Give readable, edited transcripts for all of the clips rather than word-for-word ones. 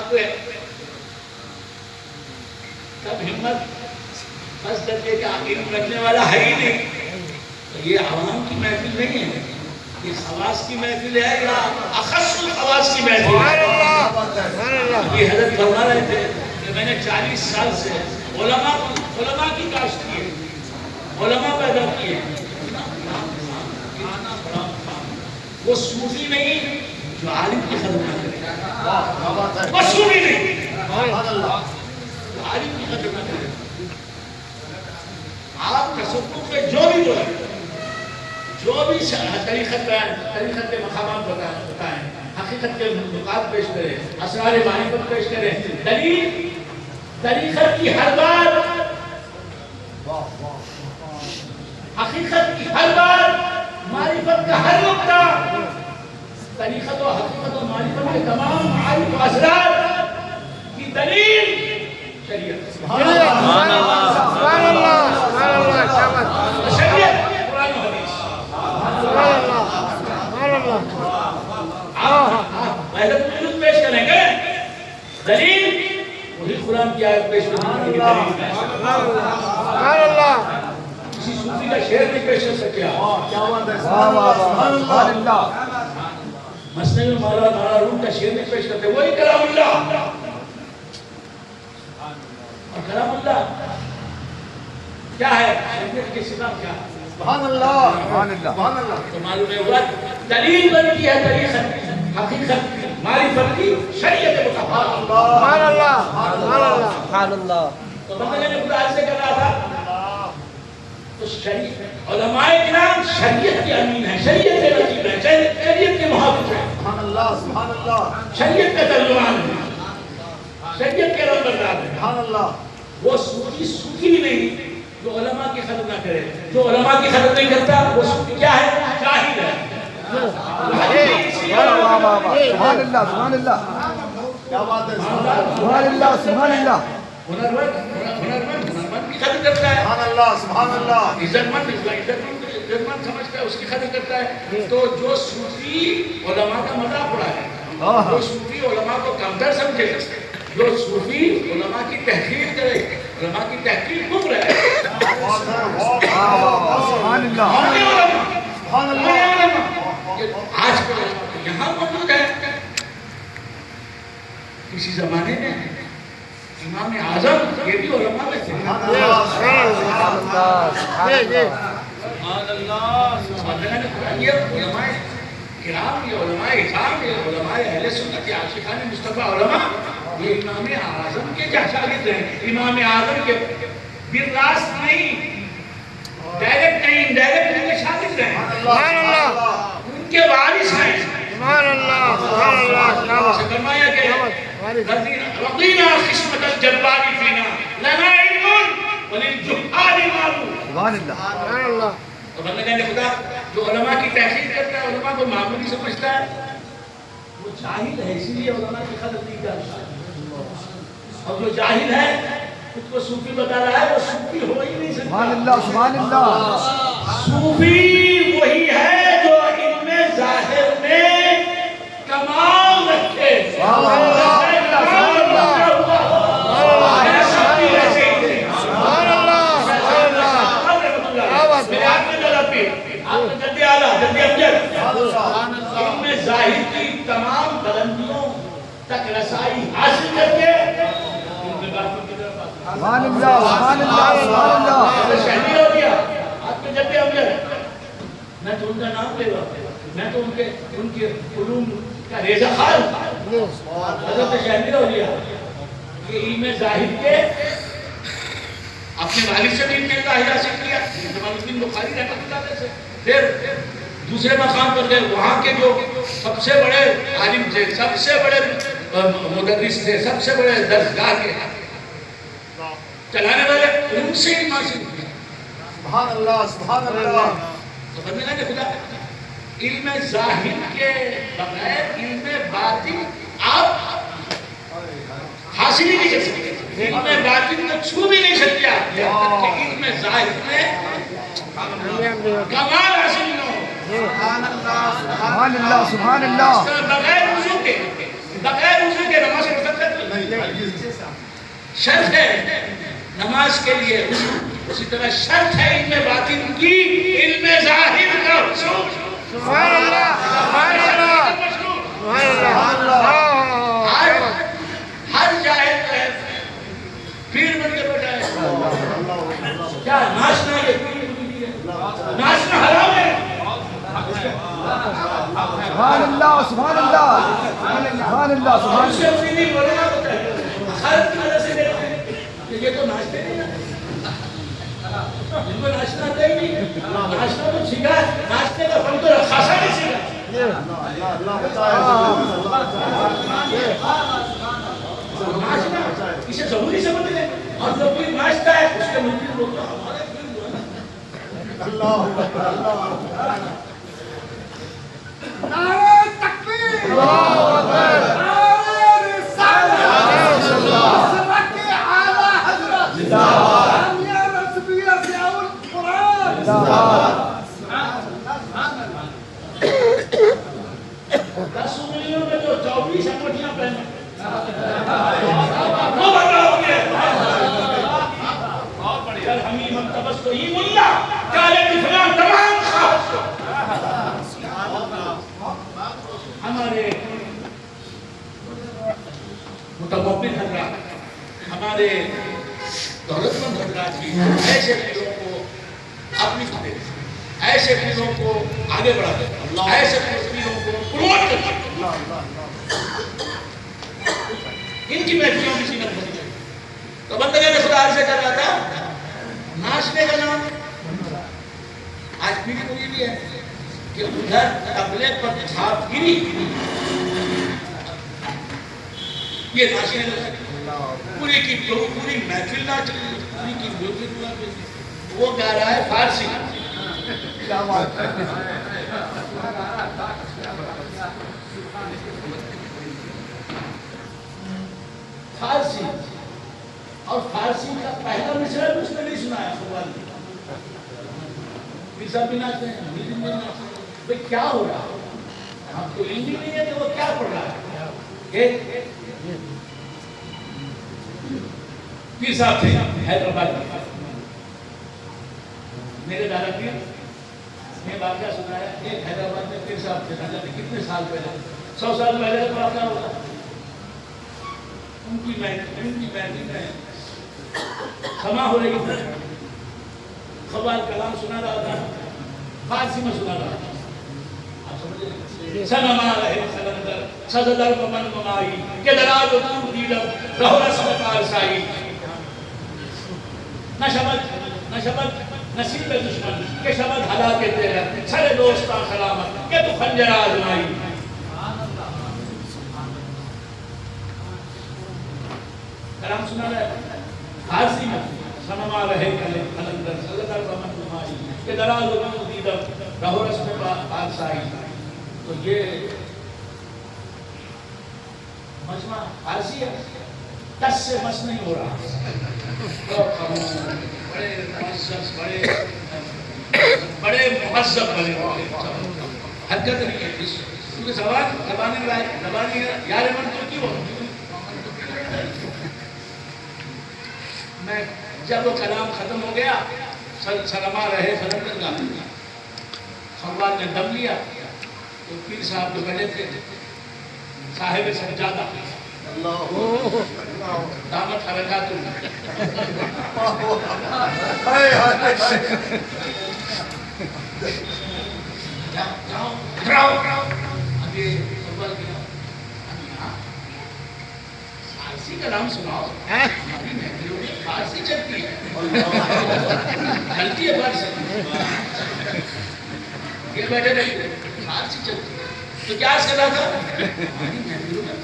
آپ کو تب ہمت بس درجے کا علم رکھنے والا ہے ہی نہیں. یہ عوام کی محفل نہیں ہے, یہ خواص کی محفل ہے یا اخص الخواص کی محفل ہے. یہ حضرت فرما رہے تھے کہ میں نے 40 سال سے علماء کی کاشت کی ہے, علماء پیدا کیے. وہ صوفی نہیں جو عالم کی خدمت نہ کرے, وہ صوفی نہیں جو عالم کی خدمت نہ کرے. آپ تصوف میں جو بھی بولیں, جو بھی طریقت کے مقامات بتائیں, حقیقت کے نقاط پیش کریں, اسرار معرفت پیش کریں, دلیل طریقت کی ہر بات, حقیقت کی ہر بات, معرفت کا ہر نقطہ, طریقت و حقیقت و معرفت کے تمام معارف و اسرار کی دلیل شریعت. سبحان اللہ, سبحان اللہ, سبحان اللہ. شریعت قرآن و حدیث. سبحان اللہ, سبحان اللہ. آپ وحدت پیش کریں گے, دلیل وہی قرآن کی آیت پیش کریں گے. سبحان اللہ. کسی صوفی کا شعر نہیں پیش کر سکے آپ. کیا بات ہے, سبحان اللہ. مسئلے میں مولانا روم کا شعر نہیں پیش کرتے, وہی کلام اللہ. اور کلام اللہ کیا ہے, شریعت کے سوا کیا ہے. سبحان اللہ, سبحان اللہ, سبحان اللہ. تو معلوم ہے ہوا دلیل بنتی ہے طریقت حقیقت معرفت کی شریعت مطابق. سبحان اللہ, سبحان اللہ, سبحان اللہ. تو بندے نے خدا سے کہا تھا تو شریعت علماء کرام شریعت کے امین ہیں, شریعت کے رقیب ہیں, شریعت کے محافظ ہیں. سبحان اللہ, سبحان اللہ. شریعت کا ترجمان ہے, شریعت کے نمبردار ہے. سبحان اللہ. وہ صوفی نہیں جو علماء کی خدمت نہ کرے. جو علماء کی خدمت نہیں کرتا وہ صوفی کیا ہے, جاہل ہے. سبحان اللہ, سبحان اللہ. کیا بات ہے, سبحان اللہ, سبحان اللہ. ہنرمند کی خدمت کرتا ہے. سبحان اللہ, سبحان اللہ. عزتمند سمجھتا ہے, اس کی خدمت کرتا ہے. تو جو صوفی علماء کا مذاق اڑائے, جو صوفی علماء کو کمتر سمجھے, جو صوفی علماء کی تحقیر کرے, علماء کی تحقیر کفر ہے. سبحان اللہ, سبحان اللہ. آج یہاں موجود ہے. کسی زمانے میں امام اعظم یہ بھی علماء میں تھے. یہ علماء کرام, یہ علماء اعظام, یہ علماء اہل سنت, یہ عاشقان مصطفیٰ علماء, یہ امام اعظم کے شاگرد ہیں. امام اعظم کے بالراست نہیں, ڈائریکٹ نہیں, انڈائریکٹ ان کے شاگرد ہیں. سبحان اللہ. ان کے وارث ہیں. سبحان اللہ, سبحان اللہ. فرمایا کہ رضینا قسمت الجبار فینا لنا علم وللجہال معلوم. سبحان اللہ, سبحان اللہ. تو بندگان خدا جو علماء کی تحقیق کرتا ہے, علماء کو معمولی سمجھتا ہے, وہ جاہل ہے, اسی لیے علماء کی قدر نہیں کرتا. اور جو جاہل ہے خود کو صوفی بتا رہا ہے, وہ صوفی ہو ہی نہیں سکتا. سبحان اللہ, سبحان اللہ. صوفی وہی ہے جو علم ظاہر میں کمال رکھے. سبحان اللہ, سبحان اللہ. ظاہر کی تمام بلندیوں تک رسائی حاصل کر کے سبحان اللہ, سبحان اللہ, سبحان اللہ. شہری ہو گیا آپ کے جب امجد. میں تو ان کا نام لے رہا, میں تو ان کے علوم کا ریزہ خال حضرت شہری ہو گیا. یہ علم ظاہر کے اپنے والد سے بھی علم ظاہر حاصل کیا, جمال الدین بخاری رحمۃ اللہ علیہ سے. پھر دوسرے مقام پر گئے, وہاں کے جو سب سے بڑے عالم تھے, سب سے بڑے مدرس تھے, سب سے بڑے درسگاہ کے چلانے والے, ان سے علم حاصل کیا. سبحان اللہ, سبحان اللہ. تو بندگان خدا علم ظاہر کے بغیر علم باطن آپ حاصل ہی نہیں کر سکتے. علم باطن کو چھو بھی نہیں سکتے آپ, علم ظاہر میں کمال حاصل نہ ہو. سبحان اللہ, سبحان اللہ. بغیر وضو کے نماز پڑھ سکتے شرط ہے نماز کے لیے اسی طرح شرط ہے علم باطن کی علم ظاہر کا حصول. سبحان اللہ سبحان اللہ سبحان اللہ. ہر جاہل ہے پیر بن کے بیٹھا ہے. کیا ناشنا ہے؟ ناشنا حرام ہے. سبحان اللہ سبحان اللہ سبحان اللہ سبحان اس سے اپنی بولنا ہوتا ہے. ہر طرح سے دیکھتے ہیں کہ یہ تو ناشتے نہیں ہیں. ان کو ناشنا آتا ہی نہیں. ناشنا تو سیکھا ہے. ناشتے کا فن تو خاصا نہیں سیکھا. ناشنا اسے ضروری سمجھ لیں. اور جو کوئی ناشتا ہے اس کے ملکی لوگ تو ہمارے پھر جو ہے نا. نعرہ تکبیر اللہ اکبر. نعرہ رسالت سرک اعلی حضرت جامعہ رسمیہ ضیاء القرآن. دس انگلیوں میں جو 24 انگوٹھیاں پہنے وہ بتاؤ گے. کل ہمیں منتبس تو یہ ملا کالے فلان تمام خواہش ہمارے متمول حضرات ہمارے دولت مند حضرات بھی ایسے پیروں کو اپنی خاطر ایسے پیروں کو آگے بڑھا دیتے ایسے پیروں کو پروموٹ کرتے ان کی محفلوں کی سینت بن گئی. تو بندگان خدا سے کر رہا تھا ناشنے کا نام آج پیڑھی کو یہ بھی ہے کہ ادھر تبلے پر چھاپ گری یہ ناشنے لگا پوری کی پوری محفل نہ چلی پوری کی میوزک نہ چلی. وہ گا رہا ہے فارسی. کیا بات ہے. فارسی اور فارسی کا پہلا مصرع بھی اس نے نہیں سنایا. قربان بھی سب بھی ناچتے ہیں ہندی میں ناچتے ہیں. بھئی کیا ہو رہا ہے؟ ہم کو علم نہیں ہے کہ وہ کیا پڑھ رہا ہے. پیر صاحب تھے حیدرآباد میں. میرے دادا پیر نے واقعہ سنایا. ایک حیدرآباد میں پیر صاحب تھے. کتنے سال پہلے 100 سال پہلے کا واقعہ ہوگا. ان کی محفل میں خما ہو رہی تھی. خبال کلام سنا رہا تھا فارسی میں سنا رہا تھا. آپ سمجھ رہے ہیں سنما رہے سلندر سزدر ممن ممائی کہ دراز و دور دیدم رہو رسم پارسائی. نہ شبد نصیب دشمن کہ شبد حلا کے تیرے چھڑے دوستان سلامت کہ تو خنجر آزمائی. کلام سنا رہا ہے فارسی میں سنما رہے کلندر سزدر ممن ممائی کہ دراز و دور دیدم رہو رسم پارسائی. تو یہ مجمع فارسی ہے. 10 سے مس نہیں ہو رہا. بڑے مہذب بنے حرکت نہیں ہے. کیونکہ زبانی یار من تو کیوں میں جب وہ کلام ختم ہو گیا سلما رہے سلندر کا خبال نے دم لیا. تو پیر صاحب جو بیٹھے تھے صاحب سجادہ دامت حرکات فارسی کا نام سناؤ. فارسی چلتی ہے چلتی ہے فارسی. یہ بیٹھے رہے فارسی چلتی ہے. تو کیا کر رہا تھا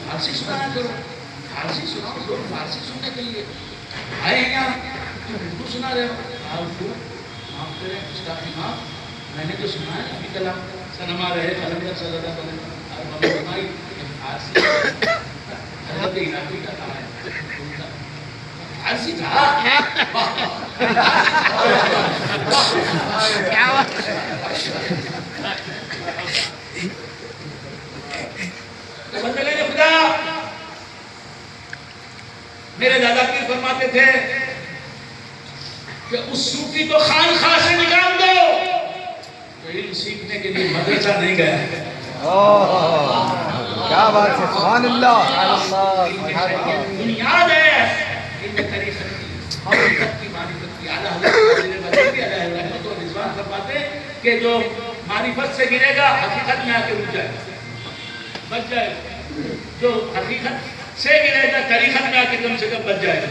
فارسی سنایا کرو. فارسی سناؤ. لوگ فارسی سننے کے لیے آئے ہیں یہاں. تم اردو سنا رہے ہو. اردو معاف کریں استاد امام میں نے جو سنا ہے ابھی کلام سنما رہے کلندر سزدہ بنائی فارسی حضرت علاقی کا کہا ہے فارسی تھا. کیا بات بندگان خدا میرے دادا پیر فرماتے تھے کہ اس صوفی کو خانقاہ سے نکال دو تو علم سیکھنے کے لیے مدرسہ نہیں گیا. کیا بات ہے, سبحان اللہ. بنیاد ہے ان طریقت کی, حقیقت کی, معرفت کی. اعلیٰ حضرت علیہ رحمت و رضوان فرماتے ہیں کہ جو معرفت سے گرے گا حقیقت میں آ کے رک جائے گا, بچ جائے گا. جو حقیقت سے گرے گا طریقت میں آ کے کم سے کم بچ جائے گا.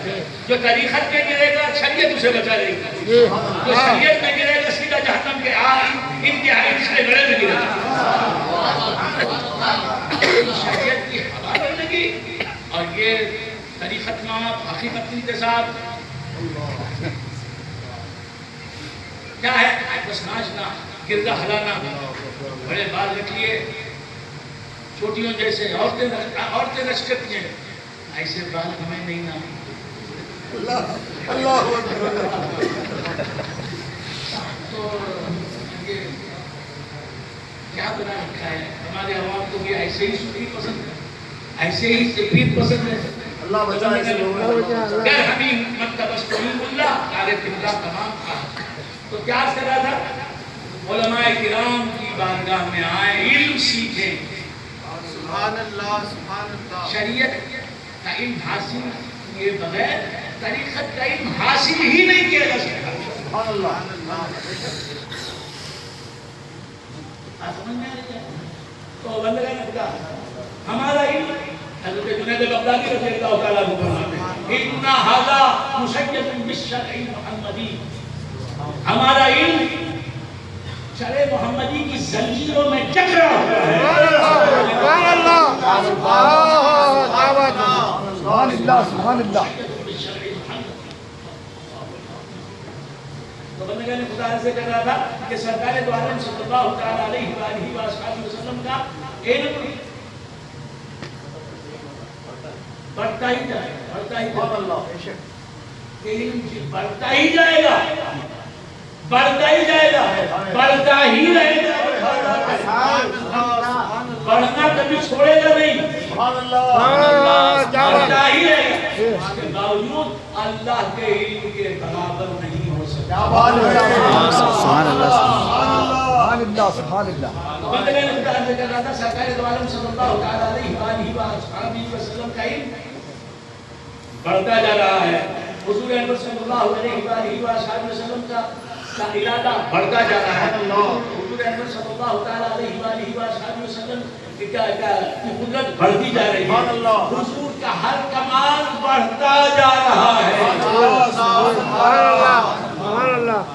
جو طریقت میں گرے گا شریعت اسے بچا لے گی. جو شریعت میں گرے گا سیدھا جہنم کے انتہائی پچھلے گڑھے میں گرے گا. شریعت کی ہوا نہیں لگی اور یہ طریقت میں حقیقت انتصاب کیا ہے؟ بس ناچنا, گردہ ہلانا, بڑے بال رکھ لیے چھوٹیوں جیسے, عورتیں رش کرتی ہیں, ایسے بال ہمیں نہیں نا. تو یہ کیا بنا رکھا ہے ہمارے عوام کو بھی ایسے ہی سنی پسند ہے, ایسے ہی تقریر پسند ہے. اللہ بچائے. گر حمیم مکتبس قلوب اللہ عارف اللہ تمام تھا. تو کیا کر رہا تھا؟ علماء کرام کی بارگاہ میں آئے, علم سیکھیں. سبحان اللہ, سبحان اللہ. شریعت کا علم حاصل کیے بغیر طریقت کا علم حاصل ہی نہیں کیا جا سکتا. سبحان اللہ. آپ سمجھ میں آ رہی ہے؟ تو بندگان خدا ہمارا علم حضرت جنید بغدادی رضی اللہ تعالیٰ عنہ فرماتے ہیں اِنَّ هَذَا مُشَيَّدٌ بِالشَّرْعِ الْمُحَمَّدِي. ہمارا علم شرع محمدی کی زنجیروں میں جکڑا ہوا ہے. سبحان اللہ, سبحان اللہ, سبحان اللہ. تو بندگان خدا سے کہہ رہا تھا کہ سرکار دو عالم صلی اللہ تعالیٰ علیہ وآلہ وآلہ وسلم کا علم بڑھتا ہی جائے گا, بڑھتا ہی جائے گا. علم بڑھتا ہی جائے گا, بڑھتا ہی جائے گا, بڑھتا ہی رہے گا. بڑھنا کبھی چھوڑے گا نہیں, بڑھتا ہی رہے گا. اس کے باوجود اللہ کے علم کے برابر نہیں ہو سکتا. سبحان اللہ, سبحان اللہ, سبحان اللہ. بندگان خدا سے کہہ رہا تھا سرکار دو عالم صلی اللہ تعالیٰ علیہ وآلہ وسلم کا علم بڑھتا جا رہا ہے. حضور اکبر صلی اللہ علیہ وآلہ وسلم کا ارادہ بڑھتا جا رہا ہے. حضور اکبر صلی اللہ تعالیٰ علیہ وآلہ وسلم کی قدرت بڑھتی جا رہی ہے. حضور کا ہر کمال بڑھتا جا رہا ہے.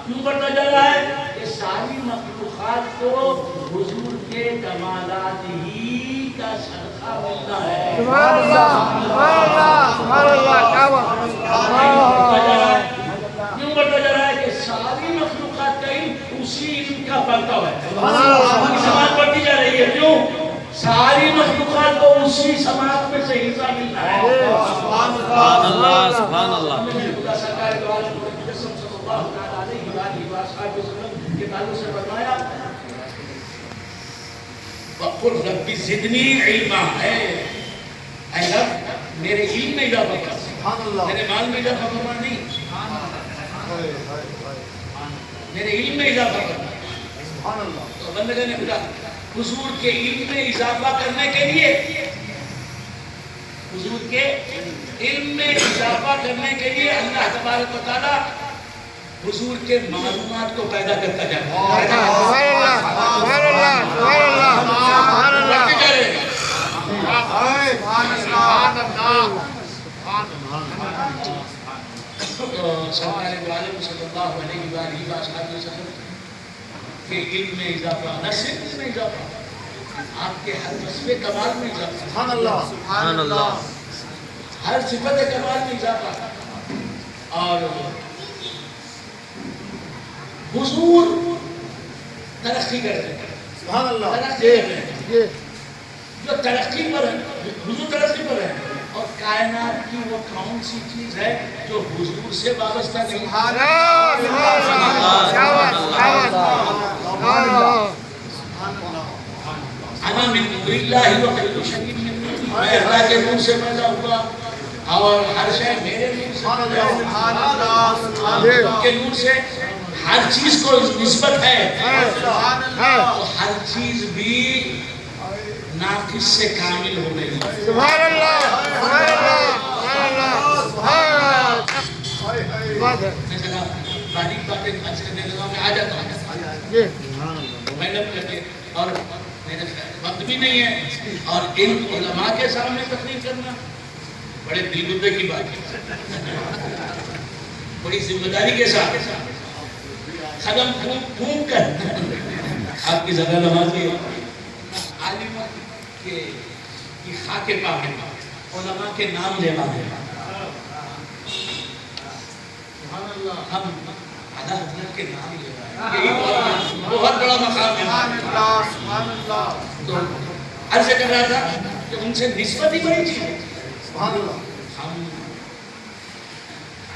کیوں بڑھتا جا رہا ہے؟ کہ ساری مخلوقات کو حضور کے کمالات ہی کا صدقہ ملتا ہے. سبحان اللہ, سبحان اللہ, سبحان اللہ. کیا بات. کیوں بڑھتا جا رہا ہے؟ کہ ساری مخلوقات کا علم اسی علم کا بڑھتا ہوا ہے. سماعت بڑھتی جا رہی ہے. کیوں؟ ساری مخلوقات کو اسی سماعت میں سے حصہ ملتا ہے. سبحان اللہ, سبحان اللہ. خدا سرکار دو عالم صلی اللہ تعالیٰ علیہ وآلہ وسلم کے تعلق سے فرمایا وَقُلْ رَبِّ زِدْنِي عِلْمًا. اے رب میرے علم میں اضافہ کر, میرے مال میں اضافہ کرنا نہیں, میرے علم میں اضافہ کرنا. تو بندگان خدا حضور کے علم میں اضافہ کرنے کے لیے, حضور کے علم میں اضافہ کرنے کے لیے اللہ تبارک و تعالیٰ حضور کے معلومات کو پیدا کرتا جاتا ہے. سبحان اللہ, سبحان اللہ, سبحان اللہ, سبحان اللہ. سرکار دو عالم صلی اللہ علیہ وآلہ وسلم کے علم میں اضافہ, نہ صرف علم میں اضافہ, آپ کے ہر وصف کمال میں اضافہ, سبحان اللہ, سبحان اللہ. ہر صفت کمال میں اضافہ. اور حضور ترقی کرتے ہیں. سبحان اللہ. ترقی کر رہے ہیں. جو ترقی پر ہے, حضور ترقی پر ہے. اور کائنات کی وہ کون سی چیز ہے جو حضور سے وابستہ نہیں؟ سبحان اللہ, کیا بات, کیا بات. سبحان اللہ. انا من نور اللہ و کل شیء من نور. میں اللہ کے نور سے پیدا ہوا اور ہر شے میرے نور سے کے نور سے ہر چیز کو نسبت ہے، تو ہر چیز بھی ناقص سے کامل ہو گئی۔ سبحان اللہ، سبحان اللہ، سبحان اللہ، سبحان اللہ۔ میں ذرا باریک باتیں خرچ کرنے لگا، میں آ جاتا ہوں محنت کر کے، اور میرے وقت بھی نہیں ہے، اور ان علماء کے سامنے تقریر کرنا بڑے دل گردے کی بات ہے، بڑی ذمہ داری کے ساتھ قدم پھونک کر آپ کی زیادہ نمازی ہے عالم کی خاک پا ہے، علماء کے نام لینا ہے۔ ہم اعلیٰ حضرت کے نام لے رہے ہیں، یہی بہت بڑا مقام ہے۔ تو عرض کر رہا تھا کہ ان سے نسبت ہی بڑی چیز ہے۔ ہم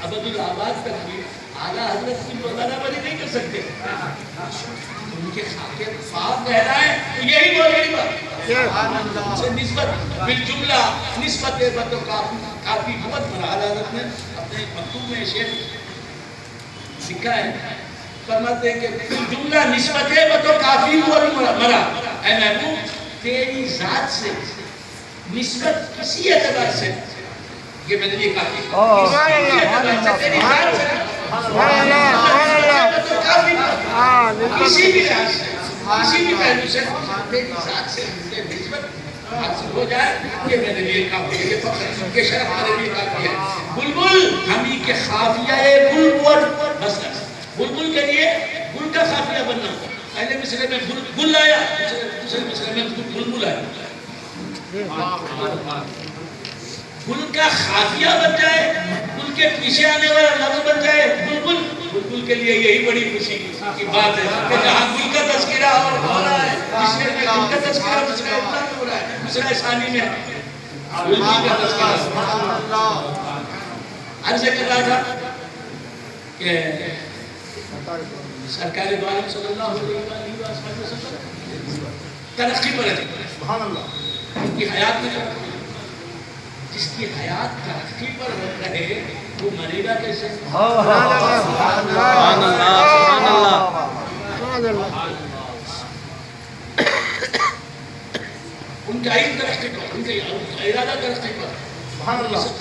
ابد الآباد تک بھی اعلیٰ حضرت کی برابری نہیں کر سکتے، ان کے خاکے پاک کہنا ہے، یہی بہت بڑی بات ہے۔ ان سے نسبت بالجملہ نسبت بت و کافی بہت بڑا۔ اعلیٰ حضرت نے اپنے مکتوب میں شعر لکھا ہے، فرماتے ہیں کہ بالجملہ نسبت بت و کافی بہت مرا، اے محبوب تیری ذات سے نسبت کسی اعتبار سے یہ میرے لیے کافی ہے، تیری ذات سے کسی بھی لحاظ سے کسی بھی پہلو سے تیری ذات سے نسبت حاصل ہو جائے یہ میرے لیے کافی ہے، یہ فخر یہ شرف میرے لیے کافی ہے۔ بلبل ہمیں کے خافیہ بلبل، بس بلبل کے لیے گل کا خافیہ بننا، پہلے مصرے میں گل آیا، دوسرے مصرے میں بلبل آیا، گل کا خافیہ بن جائے، گل کے پیچھے آنے والا لفظ بن جائے بلبل، بلبل کے لیے یہی بڑی خوشی کی بات ہے کہ جہاں گل کا تذکرہ ہو رہا ہے، مصرے میں گل کا تذکرہ مصرے ابلا میں ہو رہا ہے، مصرے ثانی میں بلبل کا تذکرہ۔ عرض کر رہا تھا کہ سرکار دو عالم صلی اللہ علیہ وسلم ترقی پر رہتے ہیں، ان کی حیات میں جس کی حیات ترقی پر رہے وہ مرے گا کیسے؟ سبحان اللہ۔ ان کا علم ترقی پر، ان کا ارادہ ترقی پر،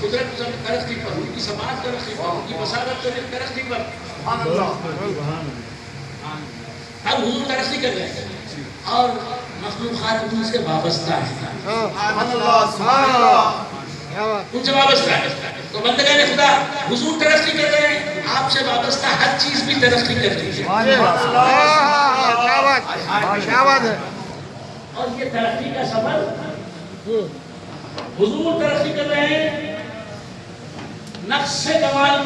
قدرت ترقی پر، ان کی سماعت ترقی پر، ان کی بصارت ترقی پر، اب حضور ترقی کر رہے ہیں اور مخلوقات ان سے وابستہ ہیں، ان سے وابستہ ہے۔ تو بندگان خدا حضور ترقی کر رہے ہیں، آپ سے وابستہ ہر چیز بھی ترقی کر رہی ہے، اور یہ ترقی کا سفر حضور ترقی کر رہے ہیں، نقص سے کمال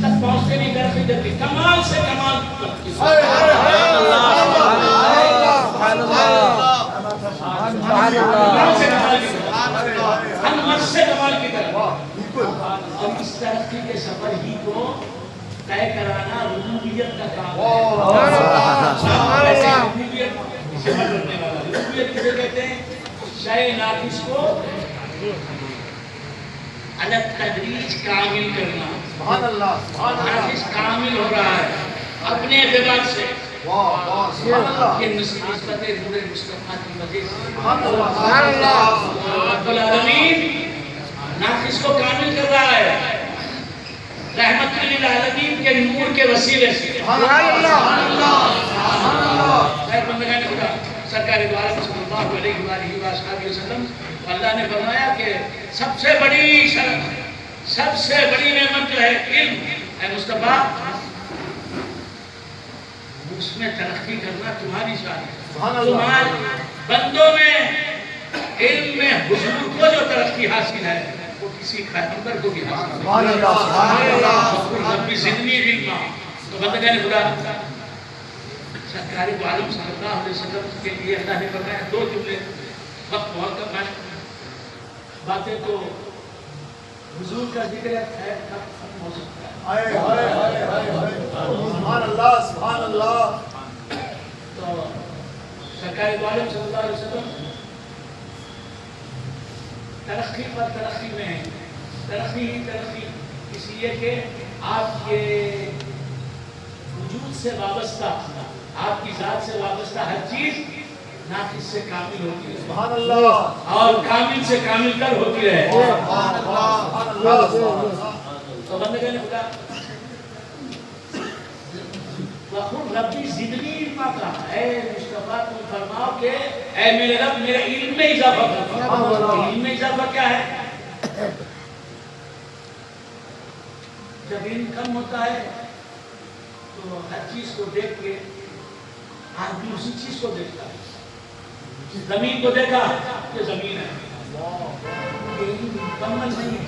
تک پہنچتے نہیں، ترقی کرتے کمال سے کمال تک۔ ہم نقص سے کمال کی طرف، اور اس ترقی کے سفر ہی کو طے کرانا ربوبیت کا کام ہے۔ ربوبیت کسے کہتے ہیں؟ شے ناقص کو الگ تدریج کامل کرنا۔ ناقص کامل ہو رہا ہے اپنے اعتبار سے، یہ نسبت نور مصطفیٰ کی وجہ سے رب العالمین ناقص کو کامل کر رہا ہے رحمت للعالمین کے نور کے وسیلے سے۔ خیر بندگان خدا، سرکار دو عالم صلی اللہ علیہ وآلہ وسلم، اللہ نے فرمایا کہ سب سے بڑی شرف، سب سے بڑی نعمت جو ہے علم ہے مصطفیٰ، اس میں ترقی کرنا تمہاری شان ہے۔ تمہارے بندوں میں علم میں حضور کو جو ترقی حاصل ہے وہ کسی پیغمبر کو بھی حاصل ہے۔ ربی زدنی علما۔ تو بندگان خدا، سرکار دو عالم صلی اللہ علیہ وسلم کے لیے اللہ نے فرمایا دو جملے، وقت بہت کم ہے، باتیں تو حضور کا ذکر ہے ختم ہو سکتا ہے۔ سبحان اللہ۔ تو سرکار دو عالم صلی اللہ علیہ وسلم ترقی پر ترقی میں ترقی ہی ترقی، اس لیے کہ آپ کے وجود سے وابستہ، آپ کی ذات سے وابستہ ہر چیز ناقص سے کامل ہوتی ہے، سبحان اللہ، اور کامل سے کامل تر ہوتی رہے۔ سبحان اللہ، تو بندگان خدا وَقُلْ رَبِّ زِدْنِی عِلْمًا کا، اے مصطفیٰ تم فرماؤ کہ اے میرے رب میرے علم میں اضافہ فرما۔ علم میں اضافہ کیا ہے؟ جب علم کم ہوتا ہے تو ہر چیز کو دیکھ کے آدمی اسی چیز کو دیکھتا ہے۔ زمین کو دیکھا یہ زمین ہے، یہ علم مکمل نہیں ہے۔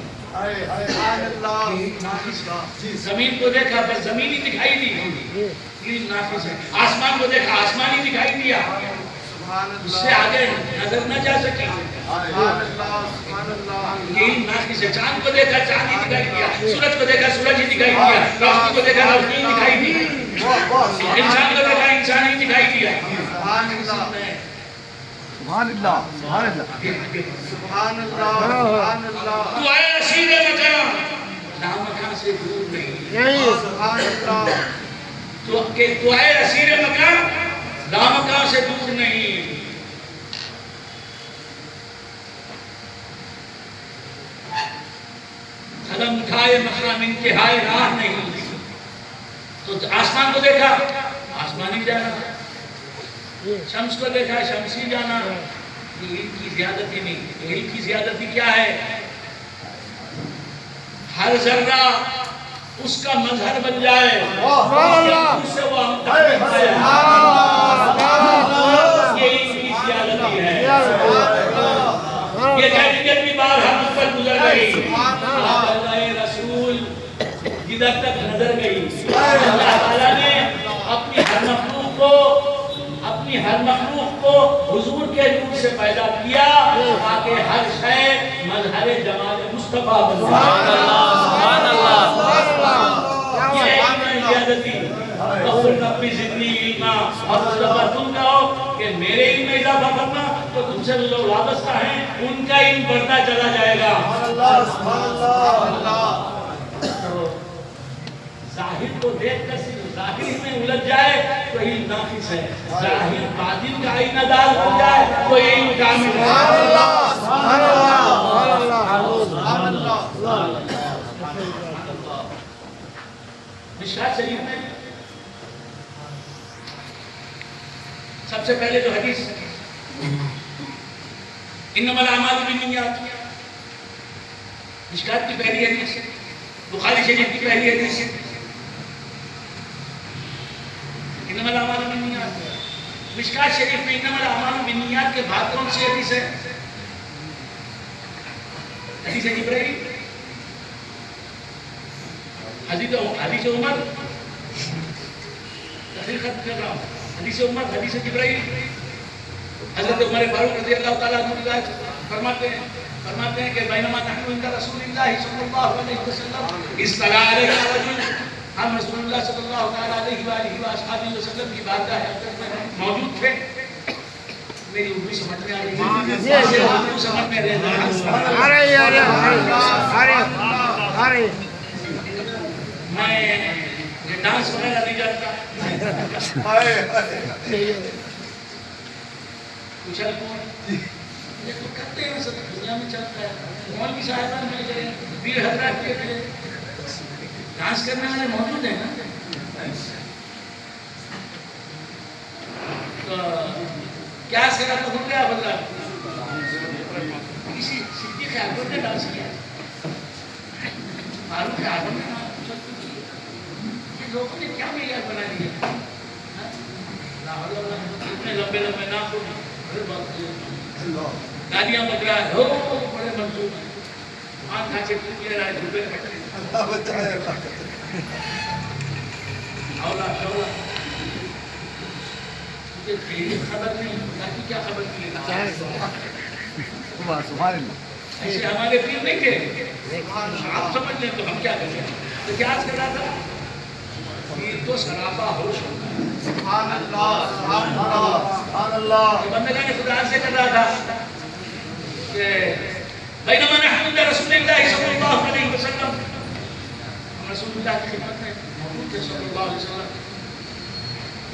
زمین کو دیکھا بس زمین ہی دکھائی دی، علم ناقص ہے۔ آسمان کو دیکھا آسمان ہی دکھائی دیا، اس سے آگے نظر نہ جا سکی، یہ علم ناقص ہے۔ چاند کو دیکھا چاند ہی دکھائی دیا، سورج کو دیکھا سورج ہی دکھائی دیا، روشنی کو دیکھا روشنی ہی دکھائی دی، انسان کو دیکھا انسان ہی دکھائی دیا۔ سبحان اللہ، سبحان اللہ، سبحان اللہ، تو اے اسیر مکان لامکان سے دور نہیں، سبحان اللہ، تو اے اسیر مکان لامکان سے دور نہیں۔ قدم اٹھائے مقام انتہائی راہ نہیں، تو آسمان کو دیکھا آسمانی جانا، شمس کو دیکھا شمسی جانا، یہ علم کی زیادتی نہیں۔ علم کی زیادتی کیا ہے؟ ہر ذرہ اس کا مظہر بن جائے، اس سے وہ منتخب ہے، یہ علم کی زیادتی ہے۔ یہ جاہلیت بھی بار ہم پر گزر گئی، اللہ رسول جدھر تک نظر گئی، اللہ تعالیٰ نے اپنی ہر مخلوق کو حضور کے نور سے پیدا کیا تاکہ ہر شے مظہر جمال مصطفیٰ بن جائے۔ سبحان اللہ، یہ علم زیادتی۔ وَقُلْ رَبِّ زِدْنِی عِلْمًا، اور مصطفیٰ تم کہو کہ میرے علم میں اضافہ کرنا، تو تم سے جو وابستہ ہیں ان کا علم بڑھتا چلا جائے گا۔ ظاہر کو دیکھ کر صرف ظاہر میں الجھ جائے تو علم ناقص ہے، ظاہر باطن کا آئینہ دار ہو جائے تو علم کامل ہے۔ مشکوٰۃ شریف میں سب سے پہلے جو حدیث انما الاعمال بالنیات، مشکوٰۃ کی پہلی حدیث، بخاری شریف کی پہلی حدیث، انما الاعمال بالنیات۔ مشکوٰۃ شریف میں انما الاعمال بالنیات کے بعد کون سی حدیث ہے؟ حدیث جبرائیل، حدیث عمر، تحریر ختم کر رہا ہوں، حدیث عمر، حدیث جبرائیل۔ حضرت عمر فاروق رضی اللہ تعالیٰ عنہ فرماتے ہیں کہ بینما نحن عند رسول اللہ صلی اللہ علیہ وسلم اطلع علینا رجل، ہم رسول اللہ صلی اللہ علیہ وآلہ وسلم کی بارگاہ اقدس میں موجود تھے۔ میری اردو سمجھ میں آ رہی ہے، اردو سمجھ میں رہ رہا ہے، میں یہ ڈانس وغیرہ نہیں جانتا، اچھل کون یہ تو کرتے ہیں، سب دنیا میں چلتا ہے۔ مولوی صاحبان میں گئے، پیر حضرات کے تھے، ڈانس کرنے والے موجود ہیں نا، تو کیا سرا تو ہو گیا بدلا، کسی صدیق اکبر نے ڈانس کیا، فاروق اعظم نے لوگوں نے کیا معیار بنا دیا، اتنے لمبے لمبے ناخن، گالیاں بج رہا ہے، بڑے منصوب آنکھ کھانچے ٹوٹ لے رہا ہے، جھوپے کھٹے اولا شولا، تجھے خبر نہیں، تاکہ کیا خبر ملے گا؟ سبحان اللہ، ایسے ہمارے پیر نہیں تھے، آپ سمجھ لیں تو ہم کیا کریں؟ تو کیا عرض کر رہا تھا؟ پیر تو سراپا ہوش ہوتا ہے۔ سبحان اللہ، سبحان اللہ، سبحان اللہ، بندگان خدا سے کر رہا تھا کہ بینما نحن عند رسول اللہ صلی اللہ علیہ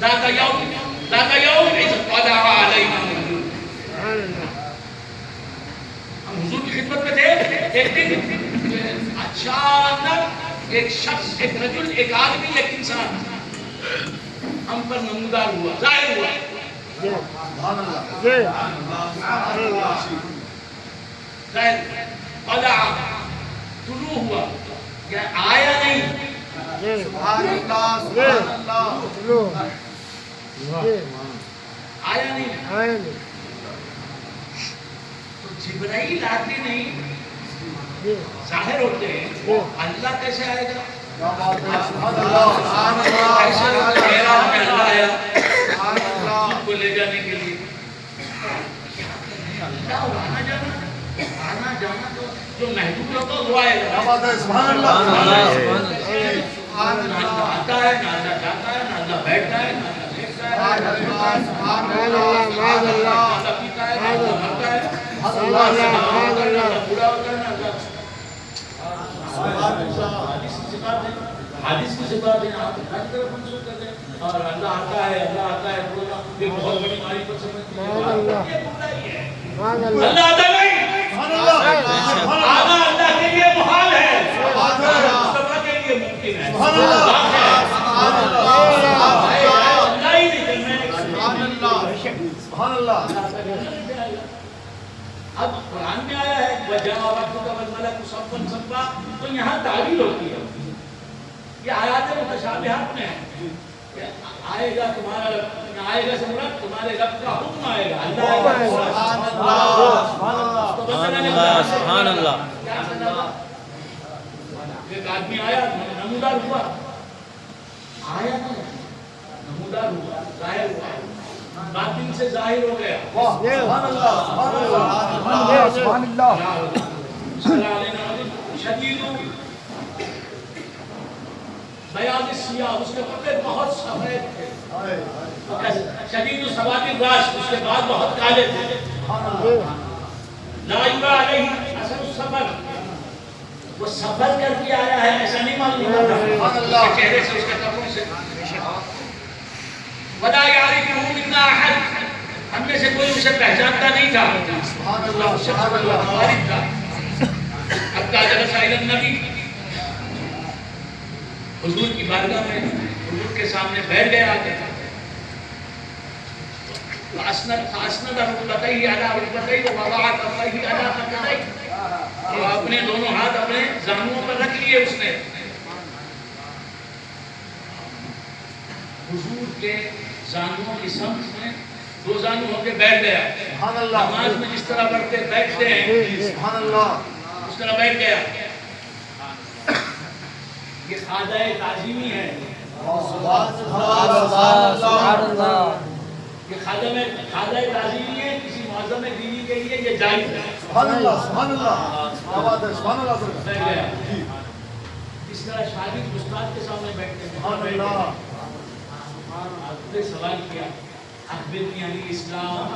ذات یوم اذ طلع علینا، ہم حضور کی خدمت میں تھے، ایک دن اچانک ایک شخص، ایک رجل، ایک آدمی، ایک انسان ہم پر نمودار ہوا، ظاہر ہوا. طلع، طلوع ہوا، کیا آیا نہیں؟ آیا نہیں. تو جبرائیل آتے نہیں، ظاہر ہوتے ہیں. اللہ کیسے آئے گا؟ ایسے میرا ہمیں اللہ آیا خود کو لے جانے کے لیے. اللہ آنا جانا تو جو محدود ہوتا ہے وہ آئے گا. آتا ہے، نہ اللہ جاتا ہے، نہ اللہ بیٹھتا ہے، نہ اللہ دیکھتا ہے، نہ اللہ پیتا ہے، نہ اللہ مرتا ہے، نہ اللہ بوڑھا ہوتا ہے، نہ اللہ. حدیث کی صفات ہے، آپ ہر طرف منسوخ کرتے ہیں. اور اللہ آتا ہے، اللہ آتا ہے، یہ بہت بڑی معرفت سمجھتے ہیں. یہ برائی ہے. اللہ آتا نہیں، آنا اللہ کے لیے محال ہے، مصطفیٰ کے لیے ممکن ہے. اب قرآن میں آیا ہے وَجَاءَ رَبُّكَ وَالْمَلَكُ صَفًّا صَفًّا، تو یہاں تعبیر ہوتی ہے. یہ آیات متشابہات میں ہے. آئے گا تمہارا رب، آئے گا سے مراد تمہارے رب کا حکم آئے گا. اللہ سبحان اللہ. ایک آدمی آیا، نمودار ہوا، آیا نا، نمودار ہوا، ظاہر ہوا، باطن سے ظاہر ہو گیا. سبحان اللہ. شدید بیاض الثیاب، اس کے کپڑے بہت سفید تھے. شدید سواد الراس، اس کے بال بہت کالے تھے. لا یرا علیہ اثر السفر، وہ سفر کر کے آیا ہے ایسا نہیں معلوم ہوتا چہرے سے، اس کے کپڑوں سے. ولا یعرفہ منا احد، ہم میں سے کوئی اسے پہچانتا نہیں تھا. سبحان اللہ، سبحان اللہ. حتی جلس الی النبی، حضور کی بارگاہ میں حضور کے سامنے بیٹھ گیا. فاسند رکبتیہ علی رکبتیہ ووضع کفیہ علی فخذیہ، اور اپنے دونوں ہاتھ اپنے زانوؤں پر رکھ لیے. اس نے حضور کے زانوؤں کی سمت میں دو زانو ہو کے بیٹھ گیا. نماز میں جس طرح پڑھتے بیٹھتے ہیں اس طرح بیٹھ گیا. یہ خاضہ تعظیمی ہے. یہ خاضہ تعظیمی ہے، کسی معظم دینی کے لیے یہ جائز ہے. اس طرح شاگرد استاد کے سامنے بیٹھتے ہیں. آپ نے سوال کیا اخبرنی عن اسلام،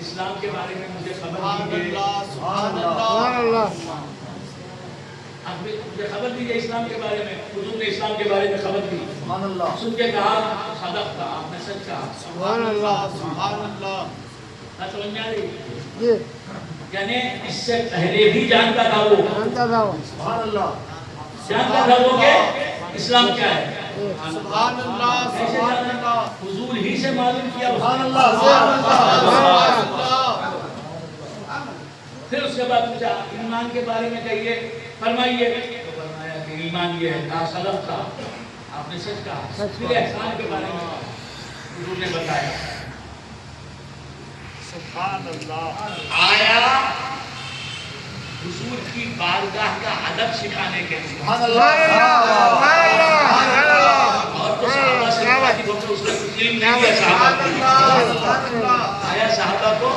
اسلام کے بارے میں مجھے خبر دیجیے. مجھے خبر دیجیے اسلام کے بارے میں. حضور نے اسلام کے بارے میں خبر دی. سن کے کہا صدقت، آپ نے سچ کہا. سبحان اللہ، سبحان اللہ. نہ سمجھ میں آ رہی؟ یعنی اس سے پہلے بھی جانتا تھا وہ، سبحان اللہ، جانتا تھا وہ کہ اسلام کیا ہے. سبحان اللہ، سبحان اللہ. حضور ہی سے معلوم کیا. سبحان اللہ، سبحان اللہ. پھر اس کے بعد پوچھا ایمان کے بارے میں کہیے، فرمائیے. تو فرمایا کہ ایمان یہ ہے، کہا صدقت، آپ نے سچ کہا. پھر احسان کے بارے میں حضور نے بتایا. سبحان اللہ. آیا حضور کی بارگاہ کا ادب سکھانے کے لیے. سبحان اللہ. اور تو صحابہ سے اس نے تسلیم نہیں کیا. صحابہ آیا صحابہ کو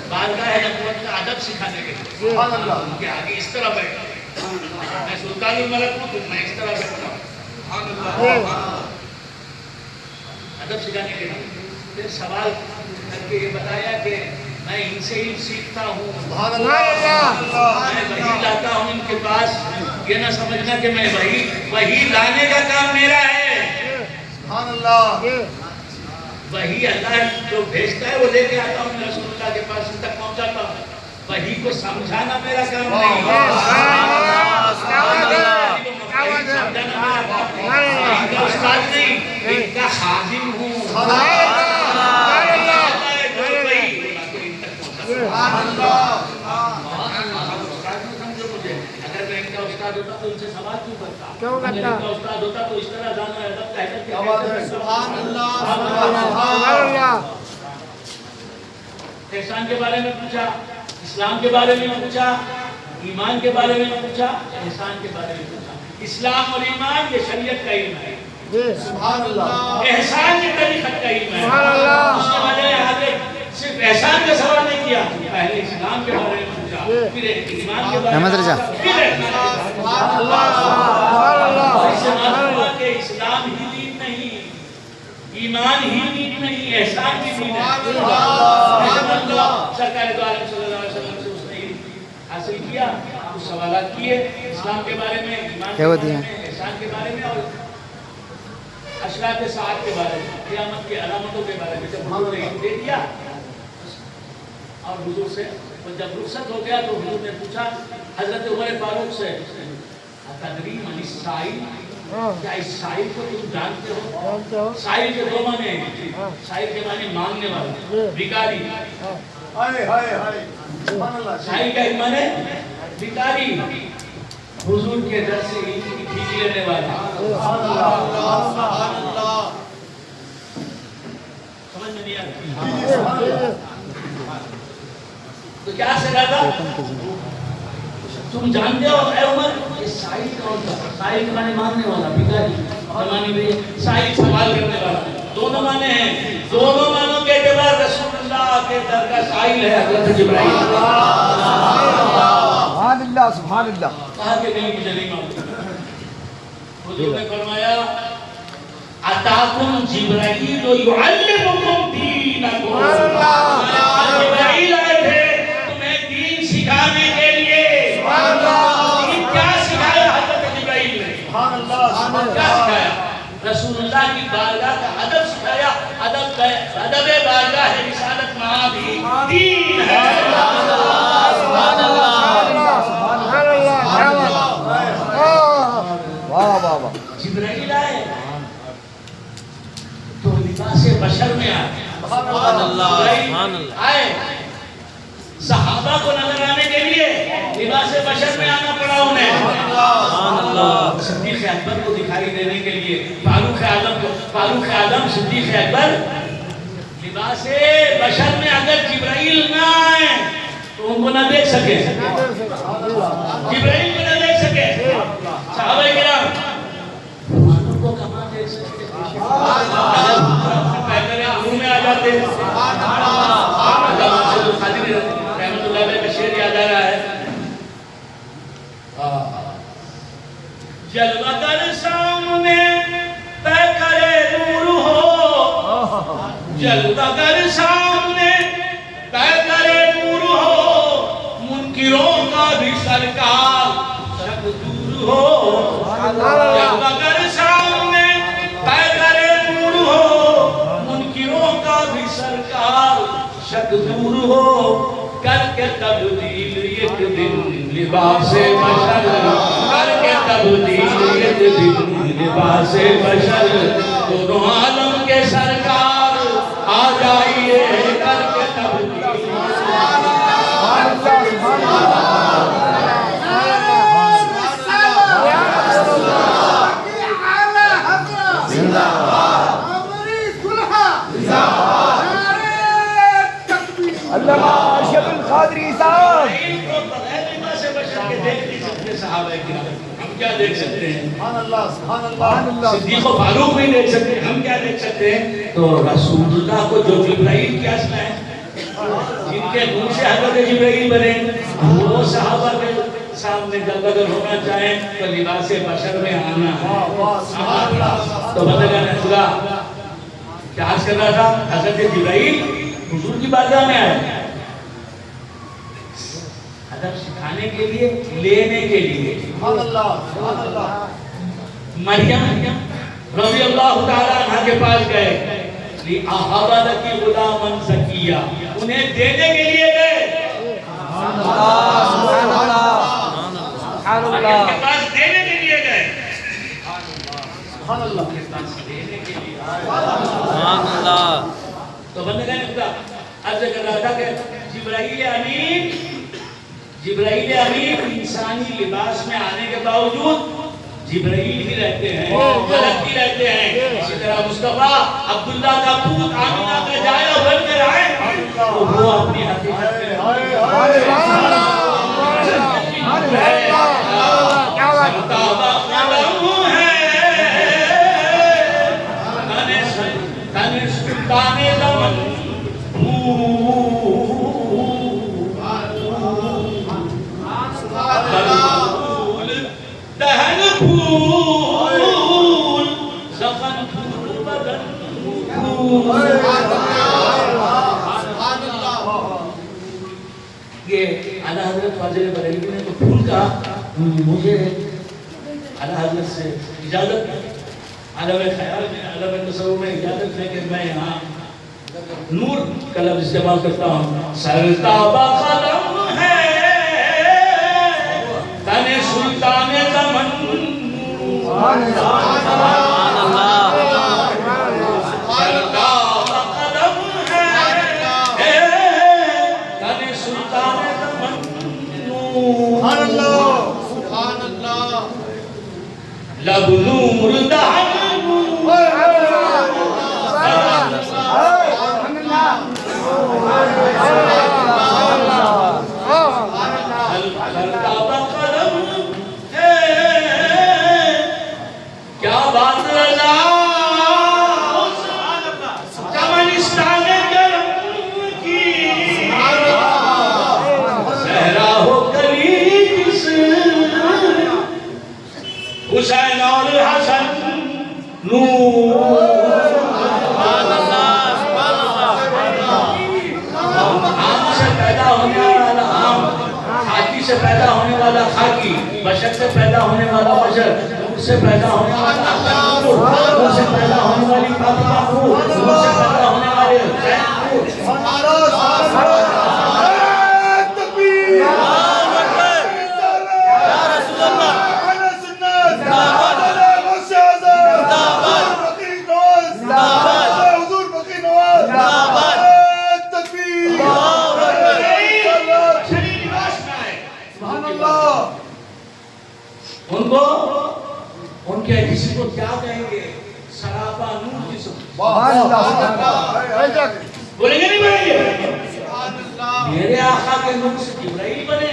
بارگاہ نبوت کا ادب سکھانے کے لیے. سبحان اللہ. کہ آگے اس طرح بیٹھا، میں سلطان الملک ہوں تو میں اس طرح بیٹھتا ہوں. سبحان اللہ. ادب سکھانے کے لیے. پھر سوال کر کے یہ بتایا کہ میں ان سے ہی سیکھتا ہوں. سبحان اللہ. میں وحی لاتا ہوں ان کے پاس. یہ نہ سمجھنا کہ میں وحی لانے کا کام میرا ہے. سبحان اللہ. وہی اللہ جو بھیجتا ہے وہ لے کے آتا ہوں، میں رسول اللہ کے پاس ان تک پہنچاتا ہوں، وہی کو سمجھانا میرا کام نہیں ہے، ان کا استاد نہیں، ان کا خادم ہوں۔ اگر میں ان کا استاد ہوتا تو ان سے سوال کیوں کرتا؟ اگر ان کا استاد ہوتا تو اس طرح جانا ہے ادب احسان کے بارے میں پوچھا، اسلام کے بارے میں پوچھا، ایمان کے بارے میں پوچھا، احسان کے بارے میں پوچھا۔ اسلام اور ایمان یہ شریعت کا علم ہے، احسان کی طریقت کا علم ہے۔ اس کے بارے میں آگے صرف احسان کا سوال نہیں کیا، پہلے اسلام کے بارے میں پوچھا، پھر ایمان کے بارے میں پوچھا، پھر کہ اسلام ہی دین نہیں، ایمان ہی دین نہیں، احسان ہی دین ہے۔ سرکار دو عالم صلی اللہ علیہ وسلم سے اس نے حاصل کیا، کچھ سوالات کیے اسلام کے بارے میں، ایمان کے بارے میں، احسان کے بارے میں اور اشراط ساعت کے بارے میں، قیامت کی علامتوں کے بارے میں۔ جب حضور نے دے دیا اور حضور سے جب رخصت ہو گیا تو حضور نے پوچھا حضرت عمر فاروق سے، تدری من السائل، کیا اس سائل کو تم جانتے ہو؟ سائل کے دو معنی ہیں، سائل کے معنی مانگنے والا، بھکاری، سائل کا ایک معنی بھکاری، حضور کے در سے بھیک لینے والا۔ سمجھ میں نہیں آتا تو کیا سکھا تھا؟ تم جانتے ہو اے عمر یہ سائل کون تھا؟ سائل کے معنی مانگنے والا، بھکاری، اور معنی بھی سائل سوال کرنے والا، دونوں معنی ہیں، دونوں معنوں کے اعتبار رسول اللہ کے در کا سائل ہے حضرت جبرائیل۔ سبحان اللہ سبحان اللہ۔ کہا کہ نہیں مجھے نہیں معلوم۔ حضور نے فرمایا اتاکم جبرائیل یعلمکم دینکم، جبرائیل آئے تھے تمہیں دین سکھانے کے لیے۔ دین کیا سکھایا حضرت جبرائیل نے؟ کیا سکھایا؟ رسول اللہ کی بارگاہ کا ادب سکھایا، ادب بارگاہ رسالت مہا بھی دین ہے۔ جبرائیل آئے تو لباس بشر میں آئے، آئے صحابہ کو نظر آنے کے لیے لباس بشر میں آنا پڑا انہیں، صدیق اکبر کو دکھائی دینے کے لیے، فاروق اعظم صدیق اکبر لباس بشر میں اگر جبرائیل نہ آئے تو ان کو نہ دیکھ سکے، جبرائیل کو نہ دیکھ سکے، صحابہ کرام ان کو کہاں دیکھ سکتے؟ پہلے روم میں آ جاتے ہیں۔ رحمت اللہ علیہ کا شعر یاد آ رہا ہے، جلوہ گر سامنے طے کرے نور ہو، جلوہ گر سامنے طے کرے نور ہو، منکروں کا بھی سرکار شک دور ہو، جلوہ گر سامنے طے کرے نور ہو، منکروں کا بھی سرکار شک دور ہو، کر کے تبدیل ایک دن لباس بشر، کر کے تبدیل ایک دن لباس بشر، دونوں عالم کے سرکار آ جائیے، کر کے تبدیل۔ علامہ ارشد القادری صاحب، ہم کیا دیکھ سکتے ہیں؟ سبحان اللہ۔ صدیق و فاروق نہیں دیکھ سکتے، ہم کیا دیکھ سکتے ہیں؟ تو رسول اللہ کو جو جبرائیل کیا اسم ہے، جن کے منہ سے حضرت جبرائیل بنے، وہ صحابہ کے سامنے جب اگر ہونا چاہیں تو لباس بشر میں آنا ہے۔ تو بندگان خدا کیا عرض کر رہا تھا؟ حضرت جبرائیل حضور کی بارگاہ میں آئے ادب سکھانے کے لیے، لینے کے لیے۔ مریم رضی اللہ تعالیٰ عنہ کے پاس گئے، لِأَحَبَ لَكِ غُلَامًا زَكِيًّا انہیں دینے کے لیے گئے، سبحان اللہ سبحان ان اللہ کے پاس دینے کے لیے گئے، سبحان اللہ کے پاس دینے کے لیے سبحان اللہ. تو بندگان خدا عرض کر رہا تھا کہ جبرائیل امین انسانی لباس میں آنے کے باوجود جبرائیل ہی رہتے ہیں، ملک ہی رہتے ہیں. اسی طرح مصطفیٰ عبداللہ کا پوت آمینہ کا جایا بن کر آئے تو وہ اپنی حقیقت میں سرتابہ قلم ہے تن سلطان زمن دہن پھول زخن پھول بدن یہ اعلیٰ حضرت فاضل بریلوی نے تو پھول کہا، مجھے اعلیٰ حضرت سے اجازت عالم خیال میں عالم تصور میں اجازت ہے کہ میں یہاں نور کا لفظ استعمال کرتا ہوں. سرتابہ قلم ہے تن سلطان زمن سبحان اللہ. سرتابہ قلم ہے تن سلطان زمن لب نور دہن سرتابہ قلم ہے. کیا بات رضا چمنستان کرم کی صحرا ہو کلی جس حسین اور حسن نور سبحان اللہ. سبحان اللہ. آم سے پیدا ہونے والا آم، خاکی سے پیدا ہونے والا خاکی، بشر سے پیدا ہونے والا بشر، نور سے پیدا ہونے والا نور، نور سے پیدا ہونے والی فاطمہ نور، نور سے پیدا ہونے والے حسین نور. ان کو ان کے جسم کو کیا کہیں گے؟ سراپا نور جسم. بولیں گے نہیں بولیں گے؟ میرے آقا کے نور سے جبرائیل بنے.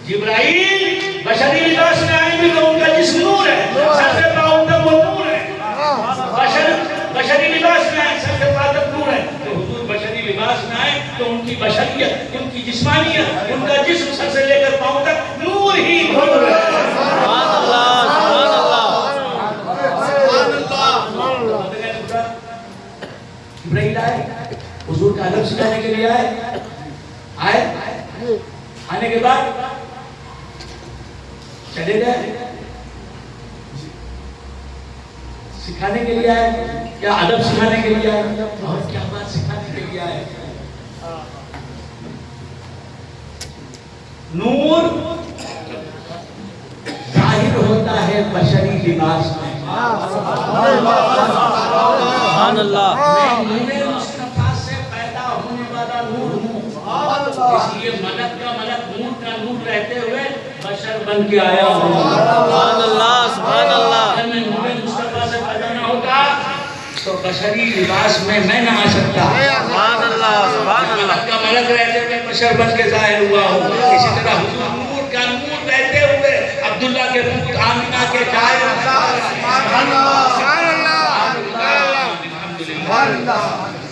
جبرائیل بشری لباس میں آئیں گے تو ان کا جسم نور ہے، سر سے پاؤں تک وہ نور ہے. بشری لباس میں آئیں سر سے پاؤں تک نور ہے. تو حضور بشری لباس میں آئیں تو ان کی بشریت، ان کی جسمانیت، ان کا جسم سر سے لے کر پاؤں تک نور ہی نور ہے. سبحان اللہ. سبحان اللہ. جبرائیل آئے حضور کا ادب سکھانے کے لیے آئے. آنے کے بعد چلے گئے. سکھانے کے لیے آئے یا ادب سکھانے کے لیے آئے اور کیا بات سکھانے کے لیے آئے؟ نور ظاہر ہوتا ہے بشری لباس میں. سبحان اللہ. میں مصطفیٰ سے پیدا ہونے والا نور ہوں، اس لیے ملک کا ملک نور کا نور رہتے ہوئے بشر بن کے آیا ہوں. سبحان اللہ. سبحان اللہ. اگر میں نور مصطفیٰ سے پیدا نہ ہوتا تو بشری لباس میں نہ آ سکتا. سبحان اللہ. سبحان اللہ. ملک کا ملک رہتے ہوئے بشر بن کے ظاہر ہوا ہوں. اسی طرح حضور نور کا نور رہتے ہوئے عبداللہ کے پوت آمینہ کے جائے. سبحان اللہ. الحمدللہ.